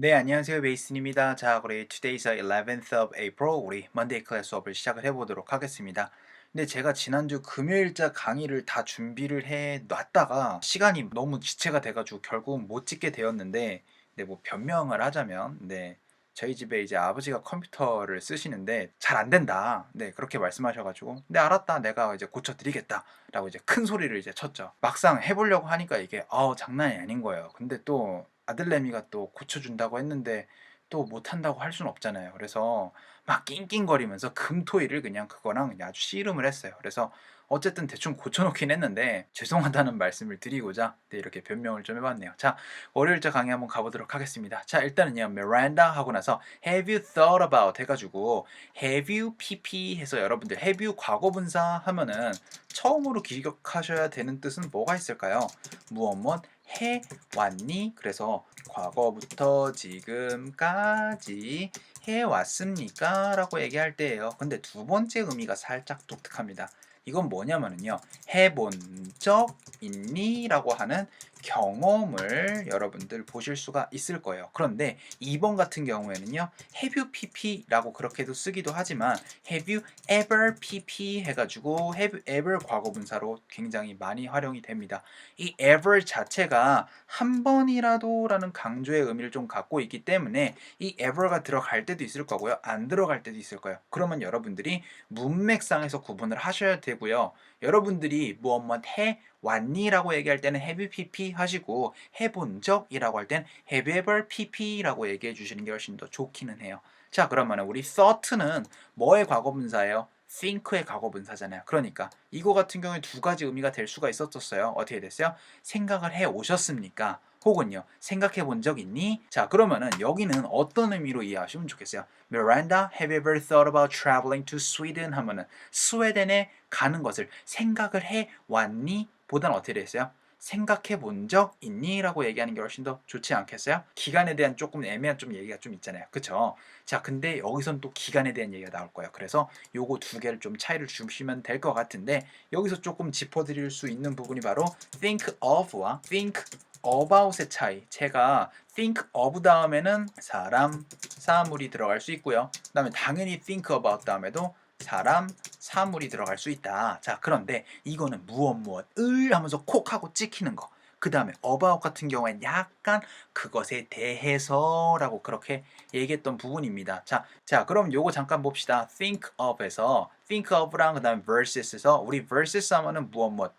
네, 안녕하세요. 베이슨입니다. 자, 우리 today's 11th of April 우리 Monday 클래스 수업을 시작을 해보도록 하겠습니다. 근데 제가 지난주 금요일자 강의를 다 준비를 해 놨다가 시간이 너무 지체가 돼가지고 결국은 못 찍게 되었는데, 네, 뭐 변명을 하자면, 네, 저희 집에 이제 아버지가 컴퓨터를 쓰시는데 잘 안 된다. 네, 그렇게 말씀하셔가지고, 네, 알았다. 내가 이제 고쳐드리겠다. 라고 이제 큰 소리를 이제 쳤죠. 막상 해보려고 하니까 이게, 장난이 아닌 거예요. 근데 또 아들내미가 또 고쳐준다고 했는데 또 못한다고 할 수는 없잖아요. 그래서 막 낑낑거리면서 금토일을 그냥 그거랑 그냥 아주 씨름을 했어요. 그래서 어쨌든 대충 고쳐놓긴 했는데 죄송하다는 말씀을 드리고자 네, 이렇게 변명을 좀 해봤네요. 자, 월요일자 강의 한번 가보도록 하겠습니다. 자, 일단은요, Miranda 하고 나서 Have you thought about 해가지고 Have you pp 해서 여러분들 Have you 과거분사 하면은 처음으로 기억하셔야 되는 뜻은 뭐가 있을까요? 무엇 해왔니? 그래서 과거부터 지금까지 해왔습니까? 라고 얘기할 때예요. 근데 두 번째 의미가 살짝 독특합니다. 이건 뭐냐면요. 해본 적 있니? 라고 하는 경험을 여러분들 보실 수가 있을 거예요. 그런데 2번 같은 경우에는요. Have you pp라고 그렇게도 쓰기도 하지만 Have you ever pp 해가지고 Have you ever 과거분사로 굉장히 많이 활용이 됩니다. 이 ever 자체가 한 번이라도 라는 강조의 의미를 좀 갖고 있기 때문에 이 ever가 들어갈 때도 있을 거고요. 안 들어갈 때도 있을 거예요. 그러면 여러분들이 문맥상에서 구분을 하셔야 되고요. 여러분들이 무엇 해 왔니? 라고 얘기할 때는 have you pp 하시고 해본 적이라고 할 때는 have you ever pp 라고 얘기해 주시는 게 훨씬 더 좋기는 해요. 자, 그러면 우리 thought는 뭐의 과거분사예요? think의 과거분사잖아요. 그러니까 이거 같은 경우에 두 가지 의미가 될 수가 있었어요. 어떻게 됐어요? 생각을 해 오셨습니까? 혹은요, 생각해 본 적 있니? 자, 그러면은 여기는 어떤 의미로 이해하시면 좋겠어요? Miranda, have you ever thought about traveling to Sweden? 하면은 스웨덴에 가는 것을 생각을 해 왔니? 보다는 어떻게 됐어요? 생각해 본 적 있니? 라고 얘기하는 게 훨씬 더 좋지 않겠어요? 기간에 대한 조금 애매한 좀 얘기가 좀 있잖아요. 그쵸? 자, 근데 여기선 또 기간에 대한 얘기가 나올 거예요. 그래서 요거 두 개를 좀 차이를 주시면 될 것 같은데 여기서 조금 짚어드릴 수 있는 부분이 바로 think of와 think about의 차이. 제가 think of 다음에는 사람, 사물이 들어갈 수 있고요. 그 다음에 당연히 think about 다음에도 사람, 사물이 들어갈 수 있다. 자, 그런데 이거는 무엇을 하면서 콕 하고 찍히는 거. 그 다음에 about 같은 경우엔 약간 그것에 대해서라고 그렇게 얘기했던 부분입니다. 자, 그럼 요거 잠깐 봅시다. think of에서 think of랑 그 다음에 versus에서 우리 versus 하면은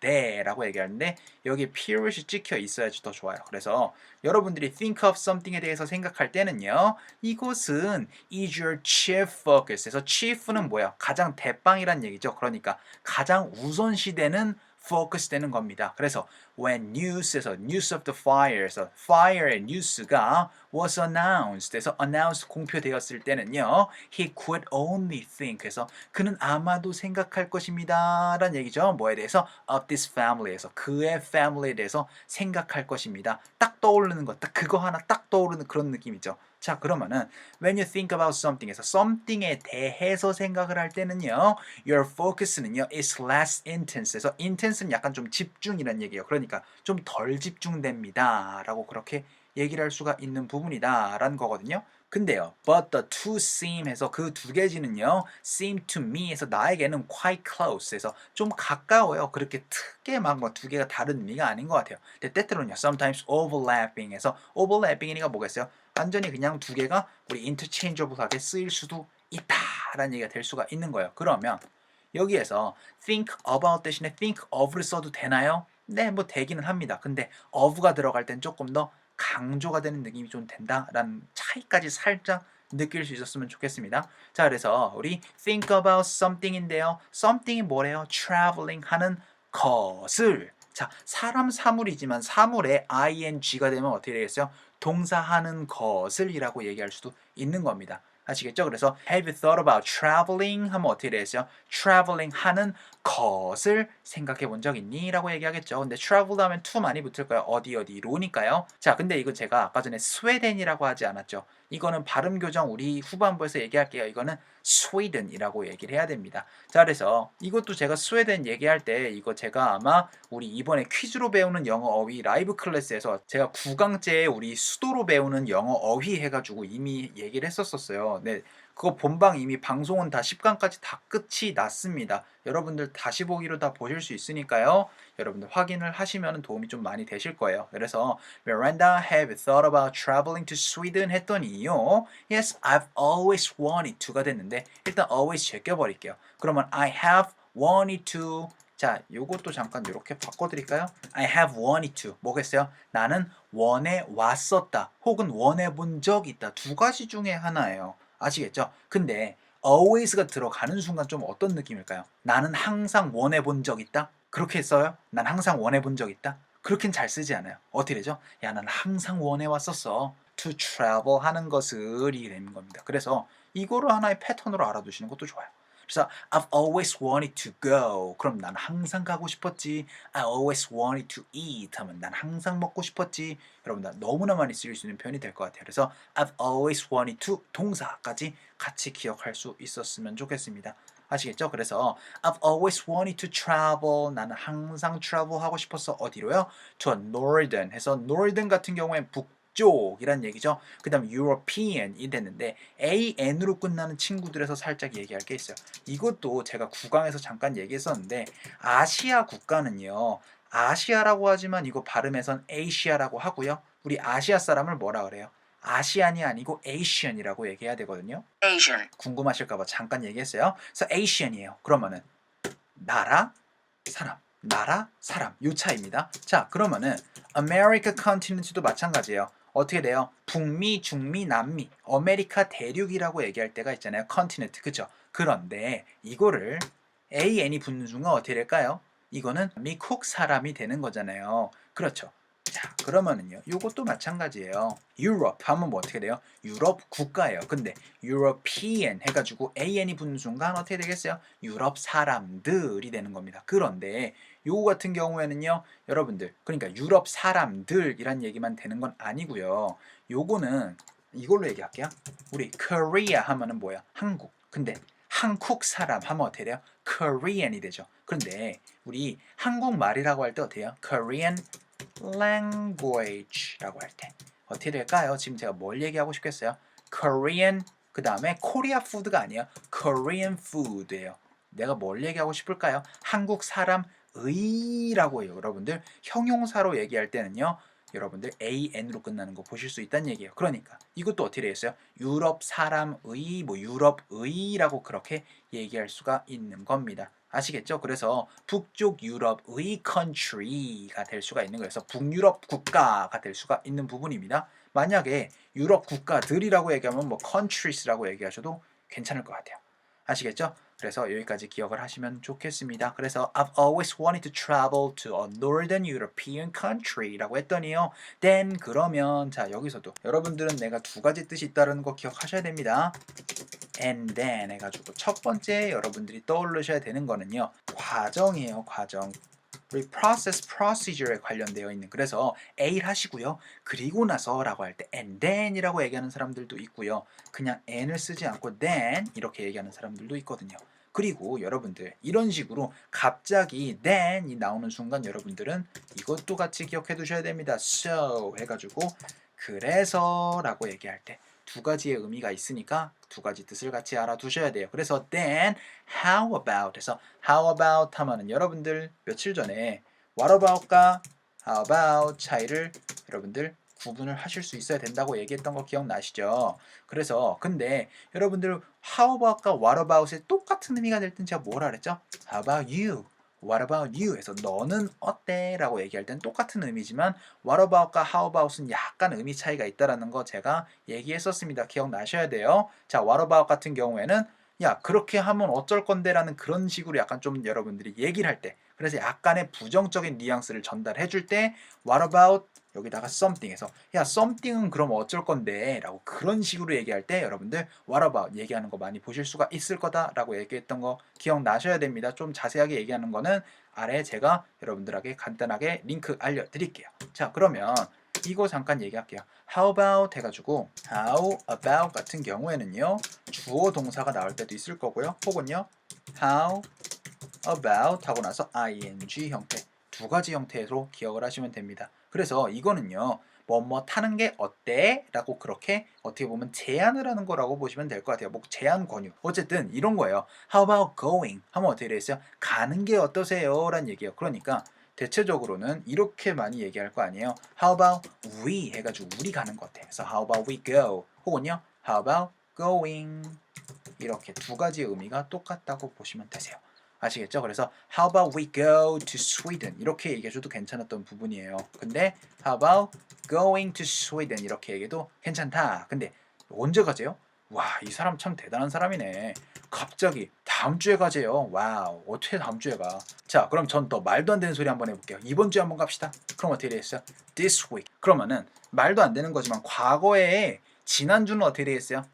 대라고 얘기하는데 여기 period이 찍혀 있어야지 더 좋아요. 그래서 여러분들이 think of something에 대해서 생각할 때는요. 이곳은 is your chief focus에서 chief는 뭐야? 가장 대빵이란 얘기죠. 그러니까 가장 우선시되는 focus 되는 겁니다. 그래서 when news에서 news of the fire에서 fire의 news가 was announced 에서 announced 공표되었을 때는요. he could only think 해서 그는 아마도 생각할 것입니다. 라는 얘기죠. 뭐에 대해서? of this family에서 그의 family에 대해서 생각할 것입니다. 딱 떠오르는 것, 딱 그거 하나 딱 떠오르는 그런 느낌이죠. 자, 그러면은 when you think about something에서 something에 대해서 생각을 할 때는요. your focus는요. is less intense에서 intense는 약간 좀 집중이란 얘기예요. 그러니까 좀 덜 집중됩니다. 라고 그렇게 얘기를 할 수가 있는 부분이다 라는 거거든요. 근데요, but the two seem 해서 그 두 개지는요, seem to me 해서 나에게는 quite close 해서 좀 가까워요. 그렇게 크게 막 두 개가 다른 의미가 아닌 것 같아요. 근데 때때로는요, sometimes overlapping 해서 overlapping이니까 뭐겠어요? 완전히 그냥 두 개가 우리 interchangeable하게 쓰일 수도 있다라는 얘기가 될 수가 있는 거예요. 그러면 여기에서 think about 대신에 think of를 써도 되나요? 네, 뭐 되기는 합니다. 근데 of가 들어갈 땐 조금 더 강조가 되는 느낌이 좀 된다라는 차이까지 살짝 느낄 수 있었으면 좋겠습니다. 자, 그래서 우리 think about something인데요. something이 뭐래요? traveling 하는 것을 자, 사람 사물이지만 사물에 ing가 되면 어떻게 되겠어요? 동사하는 것을 이라고 얘기할 수도 있는 겁니다. 아시겠죠? 그래서 have you thought about traveling 하면 어떻게 되겠어요? traveling 하는 것을 생각해 본 적 있니? 라고 얘기하겠죠. 근데 travel 하면 to 많이 붙을까요? 어디로니까요. 자, 근데 이거 제가 아까 전에 스웨덴이라고 하지 않았죠? 이거는 발음 교정 우리 후반부에서 얘기할게요. 이거는 스웨덴이라고 얘기를 해야 됩니다. 자, 그래서 이것도 제가 스웨덴 얘기할 때 이거 제가 아마 우리 이번에 퀴즈로 배우는 영어 어휘 라이브 클래스에서 제가 9강째에 우리 수도로 배우는 영어 어휘 해가지고 이미 얘기를 했었어요. 네, 그거 본방 이미 방송은 다 10강까지 다 끝이 났습니다. 여러분들 다시 보기로 다 보실 수 있으니까요. 여러분들 확인을 하시면 도움이 좀 많이 되실 거예요. 그래서 Miranda, have you thought about traveling to Sweden? 했더니요. Yes, I've always wanted to가 됐는데 일단 always 제껴버릴게요. 그러면 I have wanted to. 자, 요것도 잠깐 이렇게 바꿔드릴까요? I have wanted to. 뭐겠어요? 나는 원해 왔었다. 혹은 원해 본 적 있다. 두 가지 중에 하나예요. 아시겠죠? 근데 always가 들어가는 순간 좀 어떤 느낌일까요? 나는 항상 원해 본 적 있다? 그렇게 써요? 난 항상 원해 본 적 있다? 그렇게는 잘 쓰지 않아요. 어떻게 되죠? 야, 난 항상 원해 왔었어. to travel 하는 것을 이 되는 겁니다. 그래서 이거를 하나의 패턴으로 알아두시는 것도 좋아요. 그래서 I've always wanted to go. 그럼 난 항상 가고 싶었지. I always wanted to eat 하면 난 항상 먹고 싶었지. 여러분 너무나 많이 쓰일 수 있는 표현이 될 것 같아요. 그래서 I've always wanted to 동사까지 같이 기억할 수 있었으면 좋겠습니다. 아시겠죠? 그래서 I've always wanted to travel. 나는 항상 travel 하고 싶었어. 어디로요? to northern 해서 northern 같은 경우엔 북쪽이란 얘기죠. 그 다음 European이 됐는데 AN으로 끝나는 친구들에서 살짝 얘기할 게 있어요. 이것도 제가 구강에서 잠깐 얘기했었는데 아시아 국가는요. 아시아라고 하지만 이거 발음에선 아시아라고 하고요. 우리 아시아 사람을 뭐라 그래요? 아시안이 아니고 에이시안이라고 얘기해야 되거든요. Asian. 궁금하실까봐 잠깐 얘기했어요. 그래서 Asian이에요. 그러면은 나라, 사람, 나라, 사람 요 차이입니다. 자, 그러면은 America continent도 마찬가지예요. 어떻게 돼요? 북미, 중미, 남미, 아메리카 대륙이라고 얘기할 때가 있잖아요. continent, 그죠? 그런데 이거를 AN이 붙는 순간 어떻게 될까요? 이거는 미국 사람이 되는 거잖아요. 그렇죠. 자, 그러면은요. 요것도 마찬가지예요. 유럽 하면 뭐 어떻게 돼요? 유럽 국가예요. 근데 European 해가지고 AN이 붙는 순간 어떻게 되겠어요? 유럽 사람들이 되는 겁니다. 그런데 요거 같은 경우에는요. 여러분들 그러니까 유럽 사람들이란 얘기만 되는 건 아니고요. 요거는 이걸로 얘기할게요. 우리 Korea 하면은 뭐야? 한국. 근데 한국 사람 하면 어떻게 돼요? Korean이 되죠. 그런데 우리 한국말이라고 할 때 어때요? Korean language라고 할 때 어떻게 될까요? 지금 제가 뭘 얘기하고 싶겠어요? Korean 그 다음에 Korea food가 아니에요. Korean food예요. 내가 뭘 얘기하고 싶을까요? 한국 사람의라고 해요. 여러분들 형용사로 얘기할 때는요. 여러분들 AN으로 끝나는 거 보실 수 있다는 얘기예요. 그러니까 이것도 어떻게 되겠어요? 유럽 사람의 뭐 유럽의라고 그렇게 얘기할 수가 있는 겁니다. 아시겠죠? 그래서 북쪽 유럽의 country가 될 수가 있는 거예요. 그래서 북유럽 국가가 될 수가 있는 부분입니다. 만약에 유럽 국가들이라고 얘기하면 뭐 countries라고 얘기하셔도 괜찮을 것 같아요. 아시겠죠? 그래서 여기까지 기억을 하시면 좋겠습니다. 그래서 I've always wanted to travel to a northern European country라고 했더니요. Then 그러면 자 여기서도 여러분들은 내가 두 가지 뜻이 있다는 거 기억하셔야 됩니다. And then 해가지고 첫 번째 여러분들이 떠올리셔야 되는 거는요. 과정이에요. 과정. 우리 process, procedure에 관련되어 있는 그래서 A를 하시고요. 그리고 나서라고 할 때 and then이라고 얘기하는 사람들도 있고요. 그냥 and을 쓰지 않고 then 이렇게 얘기하는 사람들도 있거든요. 그리고 여러분들 이런 식으로 갑자기 then이 나오는 순간 여러분들은 이것도 같이 기억해 두셔야 됩니다. So 해가지고 그래서라고 얘기할 때 두 가지의 의미가 있으니까 두 가지 뜻을 같이 알아두셔야 돼요. 그래서 then how about 해서 how about 하면은 여러분들 며칠 전에 what about과 how about 차이를 여러분들 구분을 하실 수 있어야 된다고 얘기했던 거 기억나시죠? 그래서 근데 여러분들 how about과 what about의 똑같은 의미가 될 땐 제가 뭐라 그랬죠? How about you? What about you? 해서 너는 어때? 라고 얘기할 땐 똑같은 의미지만 What about과 How about은 약간 의미 차이가 있다라는 거 제가 얘기했었습니다. 기억나셔야 돼요. 자, What about 같은 경우에는 야 그렇게 하면 어쩔 건데 라는 그런 식으로 약간 좀 여러분들이 얘기를 할 때 그래서 약간의 부정적인 뉘앙스를 전달해 줄 때 what about 여기다가 something에서 야 something은 그럼 어쩔 건데 라고 그런 식으로 얘기할 때 여러분들 what about 얘기하는 거 많이 보실 수가 있을 거다 라고 얘기했던 거 기억나셔야 됩니다. 좀 자세하게 얘기하는 거는 아래 제가 여러분들에게 간단하게 링크 알려드릴게요. 자 그러면 이거 잠깐 얘기할게요. How about 해가지고 how about 같은 경우에는요 주어 동사가 나올 때도 있을 거고요. 혹은요 how about 하고 나서 ing 형태 두 가지 형태로 기억을 하시면 됩니다. 그래서 이거는요 뭐뭐 타는 게 어때? 라고 그렇게 어떻게 보면 제안을 하는 거라고 보시면 될 것 같아요. 뭐 제안 권유 어쨌든 이런 거예요. How about going? 하면 어떻게 되겠어요? 가는 게 어떠세요? 라는 얘기예요. 그러니까 대체적으로는 이렇게 많이 얘기할 거 아니에요. How about we 해가지고 우리 가는 것 같아. 그래서 how about we go? 혹은요 how about going? 이렇게 두 가지 의미가 똑같다고 보시면 되세요. 아시겠죠? 그래서 how about we go to Sweden 이렇게 얘기해줘도 괜찮았던 부분이에요. 근데 how about going to Sweden 이렇게 얘기해도 괜찮다. 근데 언제 가재요? 와, 이 사람 참 대단한 사람이네. 갑자기 다음 주에 가재요. 와우, 어떻게 다음 주에 가? 자, 그럼 전 더 말도 안 되는 소리 한번 해볼게요. 이번 주에 한번 갑시다. 그럼 어떻게 되겠어요? This week. 그러면은 말도 안 되는 거지만 과거에 지난주는 어떻게 되겠어요?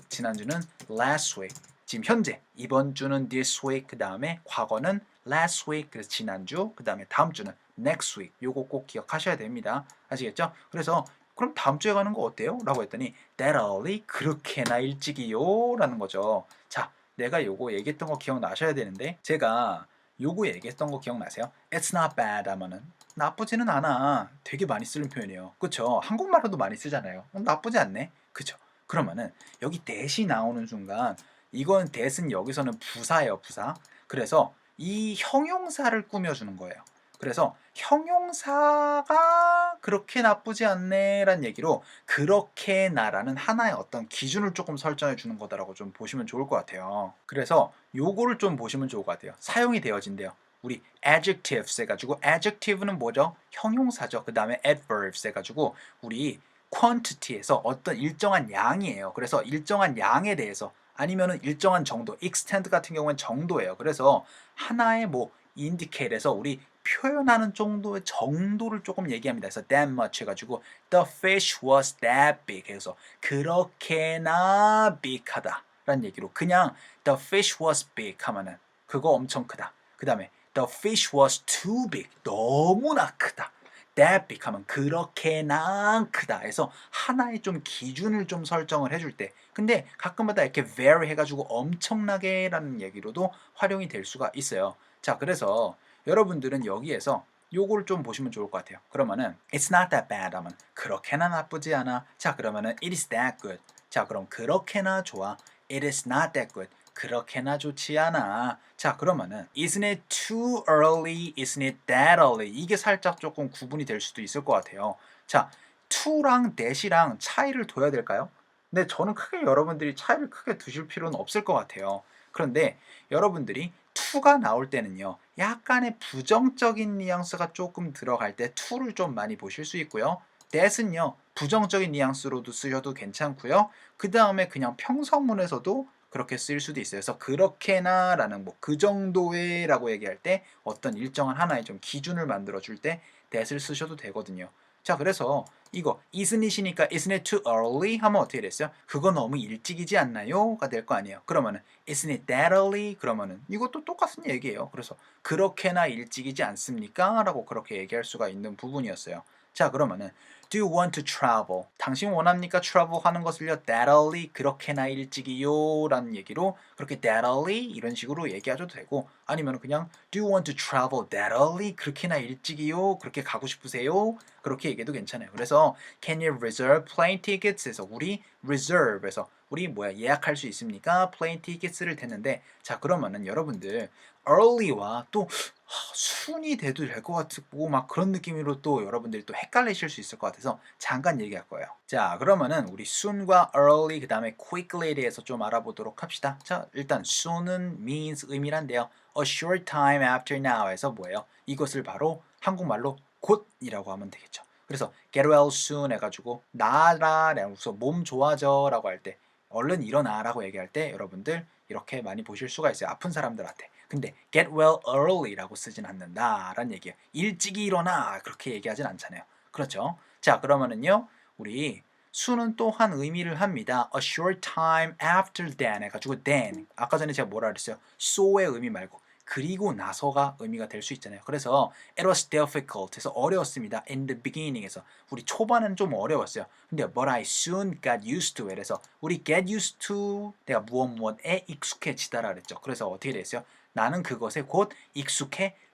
지난주는 last week. 지금 현재 이번 주는 this week 그 다음에 과거는 last week 그래서 지난주 그 다음에 다음 주는 next week 요거 꼭 기억하셔야 됩니다. 아시겠죠? 그래서 그럼 다음 주에 가는 거 어때요? 라고 했더니 that early 그렇게나 일찍이요? 라는 거죠. 자 내가 요거 얘기했던 거 기억나셔야 되는데 제가 요거 얘기했던 거 기억나세요? It's not bad 하면은 나쁘지는 않아. 되게 많이 쓰는 표현이에요. 그쵸? 한국말로도 많이 쓰잖아요. 나쁘지 않네. 그쵸? 그러면은 여기 that이 나오는 순간 이건 that은 여기서는 부사예요. 부사. 그래서 이 형용사를 꾸며주는 거예요. 그래서 형용사가 그렇게 나쁘지 않네 라는 얘기로 그렇게 나라는 하나의 어떤 기준을 조금 설정해 주는 거다라고 좀 보시면 좋을 것 같아요. 그래서 요거를 좀 보시면 좋을 것 같아요. 사용이 되어진대요. 우리 adjectives 해가지고 adjective는 뭐죠? 형용사죠. 그 다음에 adverbs 해가지고 우리 quantity에서 어떤 일정한 양이에요. 그래서 일정한 양에 대해서 아니면은 일정한 정도, extent 같은 경우는 정도예요. 그래서 하나의 뭐 indicate에서 우리 표현하는 정도의 정도를 조금 얘기합니다. 그래서 that much 해가지고 the fish was that big 해서 그렇게나 big하다 라는 얘기로 그냥 the fish was big 하면은 그거 엄청 크다. 그 다음에 the fish was too big 너무나 크다. that big 하면 그렇게나 크다 해서 하나의 좀 기준을 좀 설정을 해줄 때 근데 가끔마다 이렇게 very 해가지고 엄청나게 라는 얘기로도 활용이 될 수가 있어요. 자 그래서 여러분들은 여기에서 요걸 좀 보시면 좋을 것 같아요. 그러면은 it's not that bad 하면 그렇게나 나쁘지 않아. 자 그러면은 it is that good. 자 그럼 그렇게나 좋아. it is not that good. 그렇게나 좋지 않아. 자 그러면은 isn't it too early? Isn't it that early? 이게 살짝 조금 구분이 될 수도 있을 것 같아요. 자 to랑 that이랑 차이를 둬야 될까요? 근데 저는 크게 여러분들이 차이를 크게 두실 필요는 없을 것 같아요. 그런데 여러분들이 to가 나올 때는요. 약간의 부정적인 뉘앙스가 조금 들어갈 때 to를 좀 많이 보실 수 있고요. that은요. 부정적인 뉘앙스로도 쓰셔도 괜찮고요. 그 다음에 그냥 평서문에서도 그렇게 쓰일 수도 있어요. 그래서 그렇게나 라는 뭐 그 정도의 라고 얘기할 때 어떤 일정한 하나의 좀 기준을 만들어 줄 때 that을 쓰셔도 되거든요. 자 그래서 이거 isn't it이니까 isn't it too early 하면 어떻게 됐어요? 그거 너무 일찍이지 않나요? 가 될 거 아니에요. 그러면은 isn't it that early? 그러면은 이것도 똑같은 얘기예요. 그래서 그렇게나 일찍이지 않습니까? 라고 그렇게 얘기할 수가 있는 부분이었어요. 자 그러면은 do you want to travel? 당신 원합니까? travel 하는 것을요. that early 그렇게나 일찍이요 라는 얘기로 그렇게 that early 이런 식으로 얘기하셔도 되고 아니면 그냥 do you want to travel that early 그렇게나 일찍이요? 그렇게 가고 싶으세요? 그렇게 얘기해도 괜찮아요. 그래서 can you reserve plane tickets? 에서 우리 reserve에서 우리 뭐야 예약할 수 있습니까? plane tickets를 됐는데 자 그러면은 여러분들 early와 또 순이 돼도 될 것 같고 막 그런 느낌으로 또 여러분들이 또 헷갈리실 수 있을 것 같아서 잠깐 얘기할 거예요. 자 그러면은 우리 soon과 early 그 다음에 quickly에 대해서 좀 알아보도록 합시다. 자 일단 soon은 means 의미란데요. a short time after now에서 뭐예요? 이것을 바로 한국말로 곧이라고 하면 되겠죠. 그래서 get well soon 해가지고 나라 라고서 몸 좋아져 라고 할 때 얼른 일어나라고 얘기할 때 여러분들 이렇게 많이 보실 수가 있어요. 아픈 사람들한테. 근데 get well early라고 쓰진 않는다라는 얘기예요. 일찍이 일어나 그렇게 얘기하진 않잖아요. 그렇죠? 자, 그러면은요. 우리 수는 또한 의미를 합니다. A short time after then 해가지고 then 아까 전에 제가 뭐라 그랬어요? so의 의미 말고 그리고 나서가 의미가 될 수 있잖아요. 그래서 it was difficult 해서 어려웠습니다. in the beginning에서 우리 초반은 좀 어려웠어요. 근데 but I soon got used to it 에서 우리 get used to 내가 무엇에 익숙해지다라 그랬죠. 그래서 어떻게 됐어요? 나는 그것에 곧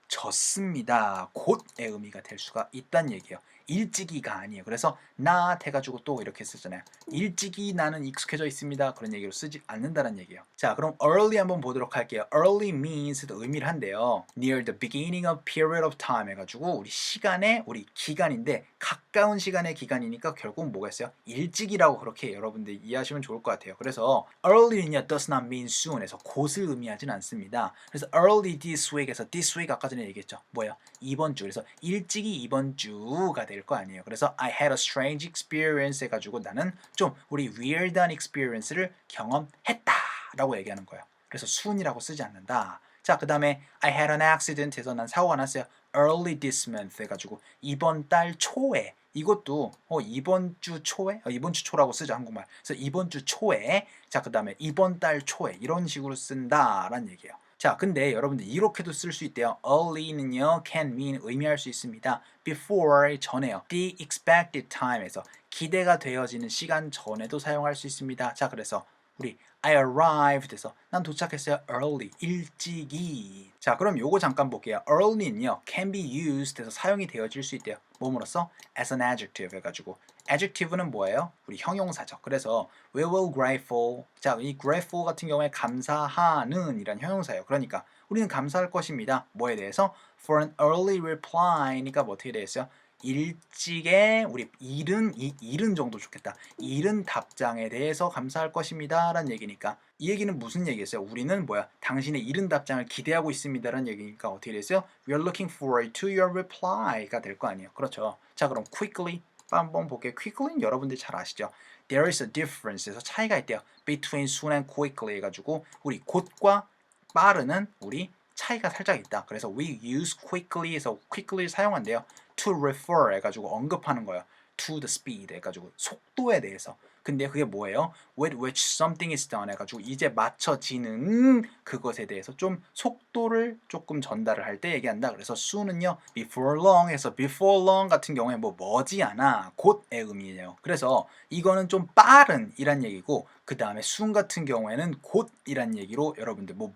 익숙해졌습니다. 곧의 의미가 될 수가 있다는 얘기예요. 일찍이가 아니에요. 그래서 not 해가지고 또 이렇게 쓰잖아요. 일찍이 나는 익숙해져 있습니다. 그런 얘기로 쓰지 않는다는 얘기예요. 자, 그럼 early 한번 보도록 할게요. early means 의미를 한대요. near the beginning of period of time 해가지고 우리 시간의 우리 기간인데 가까운 시간의 기간이니까 결국 뭐겠어요? 일찍이라고 그렇게 여러분들 이해하시면 좋을 것 같아요. 그래서 early는요 does not mean soon에서 곧을 의미하진 않습니다. 그래서 early this week에서 this week 아까 전에 얘기했죠. 뭐예요? 이번 주. 그래서 일찍이 이번 주가 될 거 아니에요. 그래서 I had a strange experience 해가지고 나는 좀 우리 weird한 experience를 경험했다라고 얘기하는 거예요. 그래서 soon이라고 쓰지 않는다. 자, 그 다음에 I had an accident 해서 난 사고가 났어요. early this month 해가지고 이번 달 초에 이것도 이번 주 초에 이번 주 초라고 쓰죠 한국말. 그래서 이번 주 초에 자, 그 다음에 이번 달 초에 이런 식으로 쓴다라는 얘기예요. 자, 근데 여러분들 이렇게도 쓸 수 있대요. early는요 can mean 의미할 수 있습니다. before 전에요. the expected time에서 기대가 되어지는 시간 전에도 사용할 수 있습니다. 자, 그래서 우리 I arrived 해서 난 도착했어요. early 일찍이. 자, 그럼 요거 잠깐 볼게요. early는요 can be used 해서 사용이 되어질 수 있대요. 뭐뭐로써? as an adjective 해가지고 adjective는 뭐예요? 우리 형용사죠. 그래서 we will grateful. 자, 이 grateful 같은 경우에 감사하는 이란 형용사예요. 그러니까 우리는 감사할 것입니다. 뭐에 대해서? for an early reply니까 뭐 어떻게 되겠어요? 일찍의 우리 이른 정도 좋겠다. 이른 답장에 대해서 감사할 것입니다. 라는 얘기니까 이 얘기는 무슨 얘기겠어요? 우리는 뭐야? 당신의 이른 답장을 기대하고 있습니다. 라는 얘기니까 어떻게 됐어요? We are looking forward to your reply가 될 거 아니에요. 그렇죠. 자, 그럼 quickly 한번 볼게요. quickly는 여러분들 잘 아시죠? There is a difference 에서 차이가 있대요. between soon and quickly 해가지고 우리 곧과 빠르는 우리 차이가 살짝 있다. 그래서 we use quickly 해서 quickly 사용한대요. to refer 해가지고 언급하는 거예요. to the speed 해가지고 속도에 대해서. 근데 그게 뭐예요? with which something is done 해가지고 이제 맞춰지는 그것에 대해서 좀 속도를 조금 전달을 할 때 얘기한다. 그래서 soon은요 before long 해서 before long 같은 경우에 뭐 머지않아 곧의 의미예요. 그래서 이거는 좀 빠른 이란 얘기고 그 다음에 soon 같은 경우에는 곧이란 얘기로 여러분들 뭐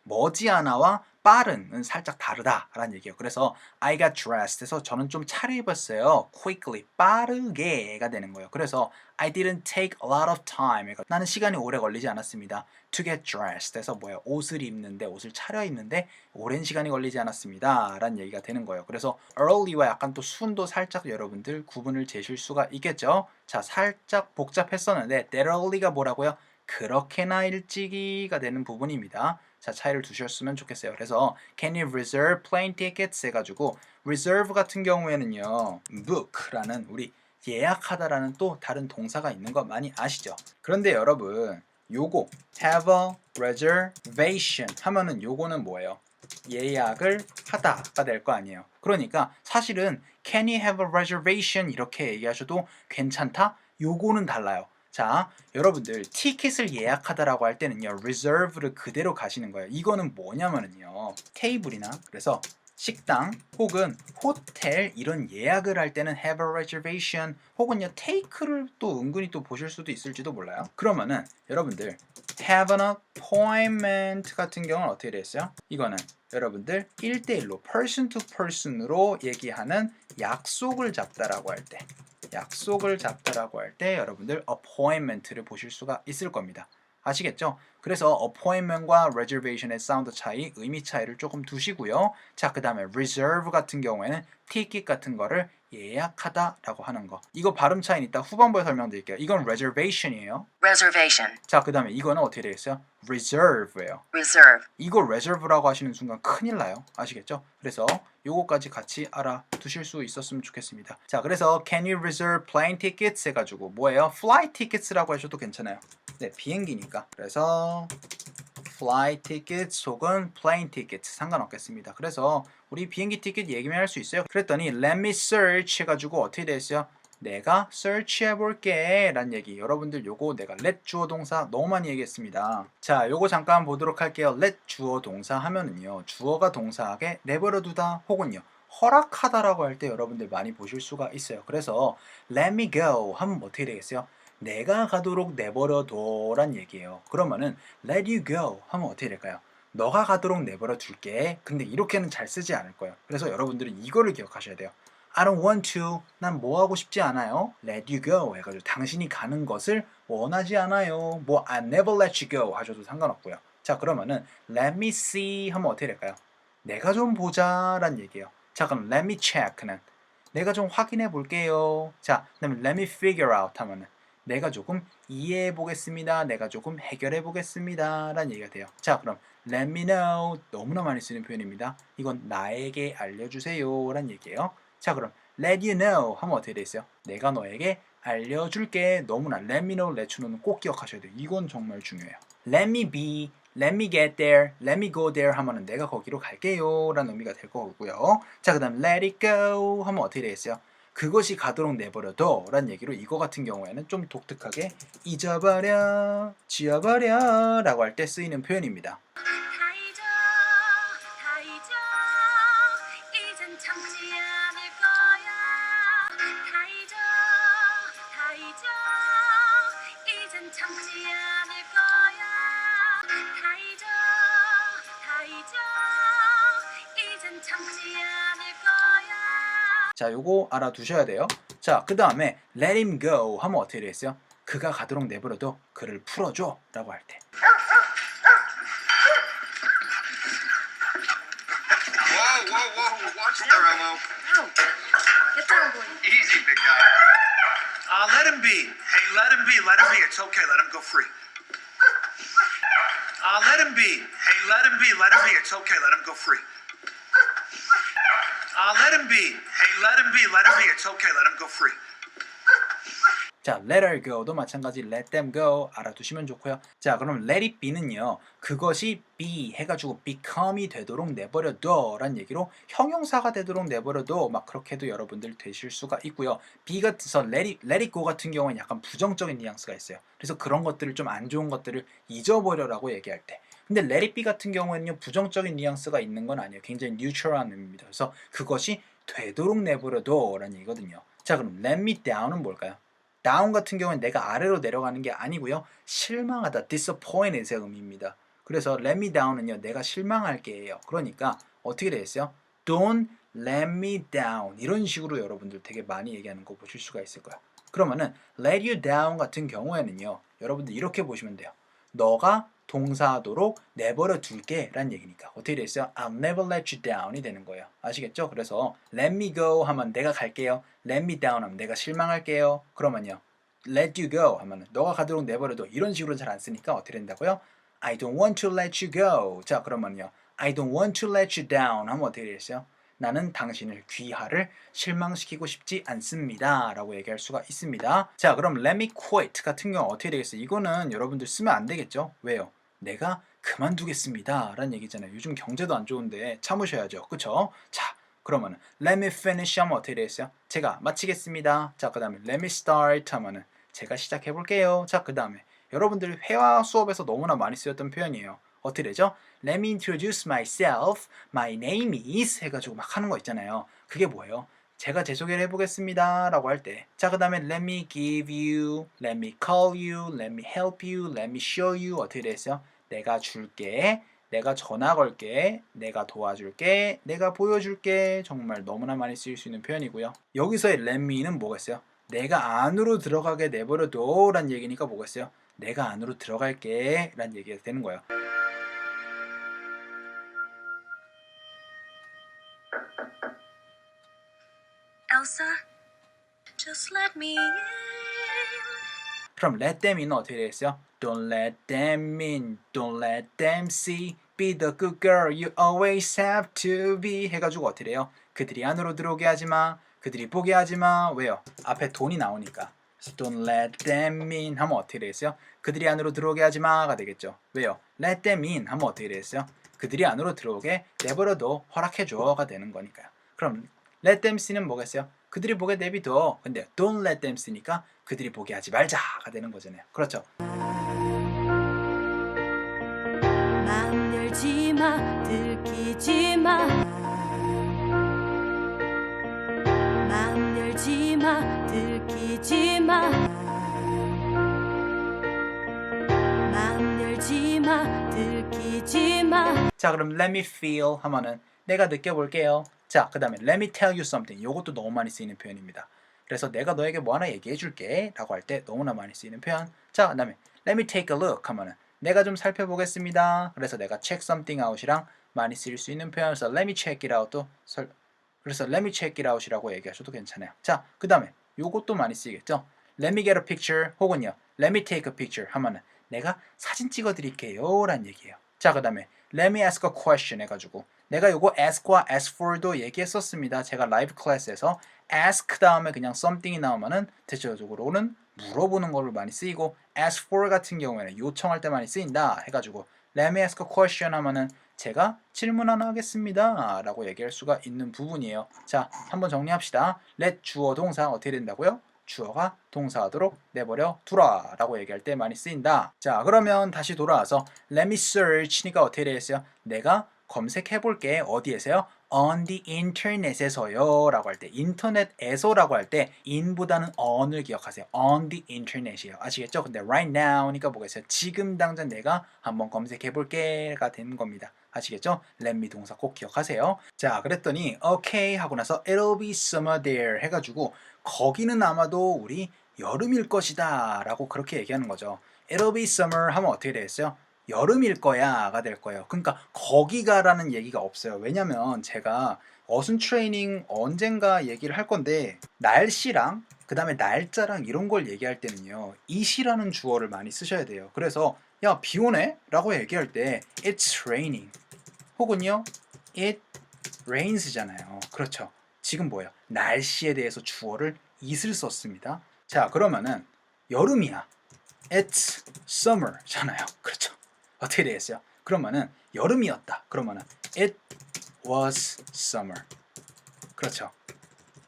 머지않아와 빠른은 살짝 다르다라는 얘기예요. 그래서 I got dressed 해서 저는 좀 차려입었어요. quickly 빠르게가 되는 거예요. 그래서 I didn't take a lot of time. 나는 시간이 오래 걸리지 않았습니다. To get dressed 해서 뭐예요? 옷을 차려입는데 오랜 시간이 걸리지 않았습니다. 라는 얘기가 되는 거예요. 그래서 early와 약간 또 soon도 살짝 여러분들 구분을 재실 수가 있겠죠. 자, 살짝 복잡했었는데 that early가 뭐라고요? 그렇게나 일찍이가 되는 부분입니다. 자, 차이를 두셨으면 좋겠어요. 그래서 can you reserve plane tickets 해가지고 reserve 같은 경우에는요 book라는 우리 예약하다라는 또 다른 동사가 있는 거 많이 아시죠? 그런데 여러분 요거 have a reservation 하면은 요거는 뭐예요? 예약을 하다가 될 거 아니에요. 그러니까 사실은 can you have a reservation 이렇게 얘기하셔도 괜찮다? 요거는 달라요. 자, 여러분들 티켓을 예약하다라고 할 때는요 reserve를 그대로 가시는 거예요. 이거는 뭐냐면은요 테이블이나 그래서 식당 혹은 호텔 이런 예약을 할 때는 have a reservation 혹은요 take를 또 은근히 또 보실 수도 있을지도 몰라요. 그러면은 여러분들 have an appointment 같은 경우는 어떻게 되겠어요? 이거는 여러분들 1대1로 person to person으로 얘기하는 약속을 잡다라고 할 때 여러분들 appointment를 보실 수가 있을 겁니다. 아시겠죠? 그래서 appointment과 reservation의 사운드 차이, 의미 차이를 조금 두시고요. 자, 그 다음에 reserve 같은 경우에는 티켓 같은 거를 예약하다라고 하는 거. 이거 발음 차이는 이따 후반부에 설명드릴게요. 이건 reservation이에요. reservation, 자, 그 다음에 이거는 어떻게 되겠어요? reserve예요. reserve, 이거 reserve라고 하시는 순간 큰일 나요. 아시겠죠? 그래서 요거까지 같이 알아두실 수 있었으면 좋겠습니다. 자, 그래서 can you reserve plane tickets 해가지고 뭐예요? flight tickets라고 하셔도 괜찮아요. 네, 비행기니까. 그래서 flight tickets 혹은 plane tickets 상관없겠습니다. 그래서 우리 비행기 티켓 얘기만 할 수 있어요. 그랬더니 let me search 해가지고 어떻게 됐어요? 내가 search 해볼게 라는 얘기. 여러분들 요거 내가 let 주어 동사 너무 많이 얘기했습니다. 자, 요거 잠깐 보도록 할게요. let 주어 동사 하면은요, 주어가 동사에게 내버려 두다 혹은요 허락하다라고 할 때 여러분들 많이 보실 수가 있어요. 그래서 let me go 하면 어떻게 되겠어요? 내가 가도록 내버려 둬란 얘기예요. 그러면은 let you go 하면 어떻게 될까요? 너가 가도록 내버려 둘게. 근데 이렇게는 잘 쓰지 않을 거예요. 그래서 여러분들은 이거를 기억하셔야 돼요. I don't want to. 난 뭐 하고 싶지 않아요. Let you go 해가지고 당신이 가는 것을 원하지 않아요. 뭐 I never let you go 하셔도 상관없고요. 자, 그러면은 let me see 하면 어떻게 될까요? 내가 좀 보자란 얘기예요. 자, 그럼 let me check는 내가 좀 확인해 볼게요. 자, 그다음에 let me figure out 하면은 내가 조금 이해해 보겠습니다. 내가 조금 해결해 보겠습니다. 라는 얘기가 돼요. 자, 그럼 let me know 너무나 많이 쓰는 표현입니다. 이건 나에게 알려주세요 라는 얘기예요. 자, 그럼 let you know 하면 어떻게 돼 있어요? 내가 너에게 알려줄게. 너무나 let me know, let you know는 꼭 기억하셔야 돼요. 이건 정말 중요해요. let me be, let me get there, let me go there 하면은 내가 거기로 갈게요 라는 의미가 될 거고요. 자, 그 다음 let it go 하면 어떻게 되겠어요? 그것이 가도록 내버려둬 라는 얘기로 이거 같은 경우에는 좀 독특하게 잊어버려, 지워버려 라고 할 때 쓰이는 표현입니다. 자, 요거 알아두셔야 돼요. 자, 그 다음에 let him go 하면 어떻게 되겠어요? 그가 가도록 내버려둬, 그를 풀어줘 라고 할 때. Whoa, watch there, Elmo. Get down, boy. Easy, big guy. Let him be. Hey, let him be. It's okay. Let him go free. Let him be. Hey, let him be. It's okay. Let him go free. Let him be. Hey, let him be. It's okay. Let him go free. 자, let her go도 마찬가지 let them go 알아두시면 좋고요. 자, 그럼 let it be는요, 그것이 be 해가지고 become이 되도록 내버려둬 라는 얘기로 형용사가 되도록 내버려둬, 막 그렇게도 여러분들 되실 수가 있고요. be가 서 let it go 같은 경우는 약간 부정적인 뉘앙스가 있어요. 그래서 그런 것들을 좀 안 좋은 것들을 잊어버려라고 얘기할 때. 근데 let it be 같은 경우에는요, 부정적인 뉘앙스가 있는 건 아니에요. 굉장히 뉴트럴한 의미입니다. 그래서 그것이 되도록 내버려둬 라는 얘기거든요. 자, 그럼 let me down은 뭘까요? down 같은 경우는 내가 아래로 내려가는 게 아니고요. 실망하다, disappointed의 의미입니다. 그래서 let me down은요, 내가 실망할게예요. 그러니까 어떻게 되겠어요? Don't let me down 이런 식으로 여러분들 되게 많이 얘기하는 거 보실 수가 있을 거야. 그러면은 let you down 같은 경우에는요, 여러분들 이렇게 보시면 돼요. 너가 동사하도록 내버려 둘게 라는 얘기니까 어떻게 되겠어요? I'll never let you down이 되는 거예요. 아시겠죠? 그래서 let me go 하면 내가 갈게요. let me down 하면 내가 실망할게요. 그러면요, let you go 하면 너가 가도록 내버려둬 이런 식으로 잘 안 쓰니까 어떻게 된다고요? I don't want to let you go. 자, 그러면요, I don't want to let you down 하면 어떻게 되겠어요? 나는 당신을 귀하를 실망시키고 싶지 않습니다 라고 얘기할 수가 있습니다. 자, 그럼 let me quit 같은 경우 어떻게 되겠어요? 이거는 여러분들 쓰면 안 되겠죠? 왜요? 내가 그만두겠습니다 라는 얘기잖아요. 요즘 경제도 안 좋은데 참으셔야죠. 그쵸? 자, 그러면은 let me finish 하면 어떻게 되겠어요? 제가 마치겠습니다. 자, 그 다음에 let me start 하면은 제가 시작해 볼게요. 자, 그 다음에 여러분들 회화 수업에서 너무나 많이 쓰였던 표현이에요. 어떻게 되죠? Let me introduce myself. My name is 해가지고 막 하는 거 있잖아요. 그게 뭐예요? 제가 제 소개를 해보겠습니다 라고 할 때, 자, 그 다음에 let me give you, let me call you, let me help you, let me show you 어떻게 되겠어요? 내가 줄게, 내가 전화 걸게, 내가 도와줄게, 내가 보여줄게. 정말 너무나 많이 쓰일 수 있는 표현이고요. 여기서의 let me는 뭐가 있어요? 내가 안으로 들어가게 내버려둬 라는 얘기니까 뭐가 있어요? 내가 안으로 들어갈게 라는 얘기가 되는 거예요. Elsa, just let me in. 그럼 let them in은 어떻게 되겠어요? Don't let them in, don't let them see. Be the good girl you always have to be 해가지고 어떻게 돼요? 그들이 안으로 들어오게 하지마, 그들이 보게 하지마. 왜요? 앞에 돈이 나오니까. So don't let them in 하면 어떻게 되겠어요? 그들이 안으로 들어오게 하지 마가 되겠죠. 왜요? Let them in 하면 어떻게 되겠어요? 그들이 안으로 들어오게 내버려둬 허락해줘가 되는 거니까요. 그럼 let them see는 뭐겠어요? 그들이 보게 내비둬. 근데 don't let them see니까 그들이 보게 하지 말자가 되는 거잖아요. 그렇죠? 맘 열지 마, 들키지 마. 맘 열지 마, 들키지 마. 맘 열지 마, 들키지 마. 자, 그럼 let me feel 하면은 내가 느껴볼게요. 자, 그 다음에 let me tell you something. 이것도 너무 많이 쓰이는 표현입니다. 그래서 내가 너에게 뭐 하나 얘기해 줄게 라고 할 때 너무나 많이 쓰이는 표현. 자, 그 다음에 let me take a look 하면은 내가 좀 살펴보겠습니다. 그래서 내가 check something out이랑 많이 쓰일 수 있는 표현에서 let me check it out도 그래서 let me check it out이라고 얘기하셔도 괜찮아요. 자, 그 다음에 요것도 많이 쓰이겠죠. let me get a picture 혹은요 let me take a picture 하면은 내가 사진 찍어 드릴게요 라는 얘기예요. 자, 그 다음에 let me ask a question 해가지고 내가 요거 ask과 ask for도 얘기했었습니다. 제가 라이브 클래스에서 ask 다음에 그냥 something이 나오면은 대체적으로는 물어보는 걸로 많이 쓰이고 ask for 같은 경우에는 요청할 때 많이 쓰인다 해가지고 let me ask a question 하면은 제가 질문 하나 하겠습니다 라고 얘기할 수가 있는 부분이에요. 자, 한번 정리합시다. let 주어 동사 어떻게 된다고요? 주어가 동사하도록 내버려 두라 라고 얘기할 때 많이 쓰인다. 자, 그러면 다시 돌아와서 let me search니까 어떻게 되겠어요? 내가 검색해 볼게. 어디에서요? on the internet에서요 라고 할 때 인터넷에서 라고 할 때 in보다는 on을 기억하세요. on the internet이에요. 아시겠죠? 근데 right now니까 뭐겠어요? 지금 당장 내가 한번 검색해 볼게가 되는 겁니다. 아시겠죠? let me 동사 꼭 기억하세요. 자, 그랬더니 okay 하고 나서 it'll be summer there 해가지고 거기는 아마도 우리 여름일 것이다 라고 그렇게 얘기하는 거죠. it'll be summer 하면 어떻게 되겠어요? 여름일 거야가 될 거예요. 그러니까 거기가라는 얘기가 없어요. 왜냐면 제가 어순 트레이닝 언젠가 얘기를 할 건데 날씨랑 그 다음에 날짜랑 이런 걸 얘기할 때는요 it이라는 주어를 많이 쓰셔야 돼요. 그래서 야, 비 오네? 라고 얘기할 때 it's raining 혹은요 it rains잖아요. 그렇죠. 지금 뭐예요? 날씨에 대해서 주어를 it을 썼습니다. 자, 그러면은 여름이야. It's summer잖아요. 그렇죠. 어떻게 되겠어요? 그러면은 여름이었다. 그러면은 it was summer. 그렇죠.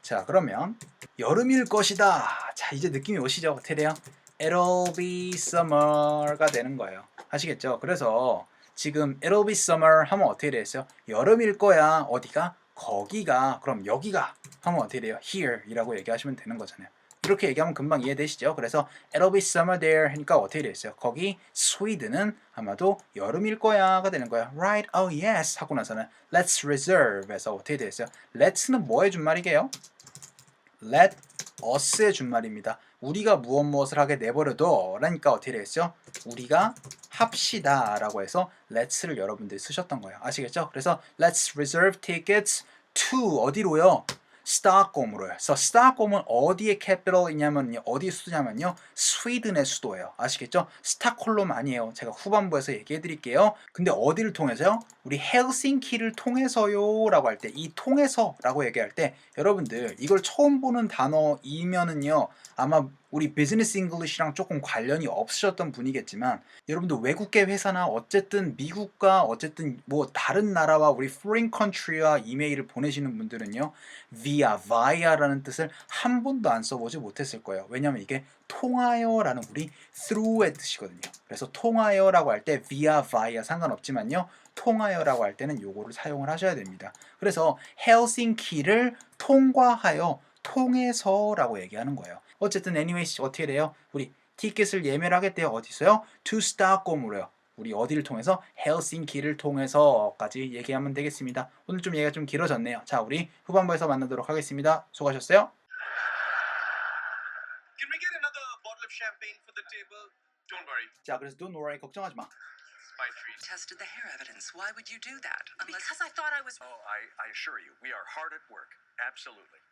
자, 그러면 여름일 것이다. 자, 이제 느낌이 오시죠? 어떻게 돼요? It'll be summer가 되는 거예요. 아시겠죠? 그래서 지금 it'll be summer 하면 어떻게 되겠어요? 여름일 거야. 어디가? 거기가. 그럼 여기가 하면 어떻게 돼요? here 이라고 얘기하시면 되는 거잖아요. 이렇게 얘기하면 금방 이해되시죠? 그래서 it'll be summer there 하니까 어떻게 되겠어요? 거기 스웨덴은 아마도 여름일 거야가 되는 거야. Right? Oh yes 하고 나서는 let's reserve 해서 어떻게 되겠어요? let's는 뭐의 준말이게요? let us의 준말입니다. 우리가 무엇을 하게 내버려둬 라니까 어떻게 되겠죠? 우리가 합시다 라고 해서 let's를 여러분들이 쓰셨던 거예요. 아시겠죠? 그래서 let's reserve tickets to 어디로요? 스톡홈으로요. 그래서 스톡홈은 어디의 캐피털이냐면요. 어디 수도냐면요. 스웨덴의 수도예요. 아시겠죠? 스톡홀름 아니에요. 제가 후반부에서 얘기해 드릴게요. 근데 어디를 통해서요? 우리 헬싱키를 통해서요 라고 할 때 이 통해서 라고 얘기할 때 여러분들 이걸 처음 보는 단어이면은요. 아마 우리 비즈니스 잉글리시랑 조금 관련이 없으셨던 분이겠지만 여러분들 외국계 회사나 어쨌든 미국과 어쨌든 뭐 다른 나라와 우리 foreign country와 이메일을 보내시는 분들은요. via라는 뜻을 한 번도 안 써보지 못했을 거예요. 왜냐면 이게 통하여라는 우리 through의 뜻이거든요. 그래서 통하여라고 할 때 via 상관없지만요. 통하여라고 할 때는 요거를 사용을 하셔야 됩니다. 그래서 헬싱키를 통과하여 통해서라고 얘기하는 거예요. 어쨌든 anyways 어떻게 돼요? 우리 티켓을 예매를 하겠대요. 어디서요? to Stockholm으로요. 우리 어디를 통해서? 헬싱키를 통해서까지 얘기하면 되겠습니다. 오늘 좀 얘기가 좀 길어졌네요. 자, 우리 후반부에서 만나도록 하겠습니다. 수고하셨어요. Can we get another bottle of champagne for the table? Don't worry. 자, 그래서 don't worry 걱정하지 마. It's my treat. Tested the hair evidence. Why would you do that? Unless Because I thought I was. Oh, I assure you, we are hard at work. Absolutely.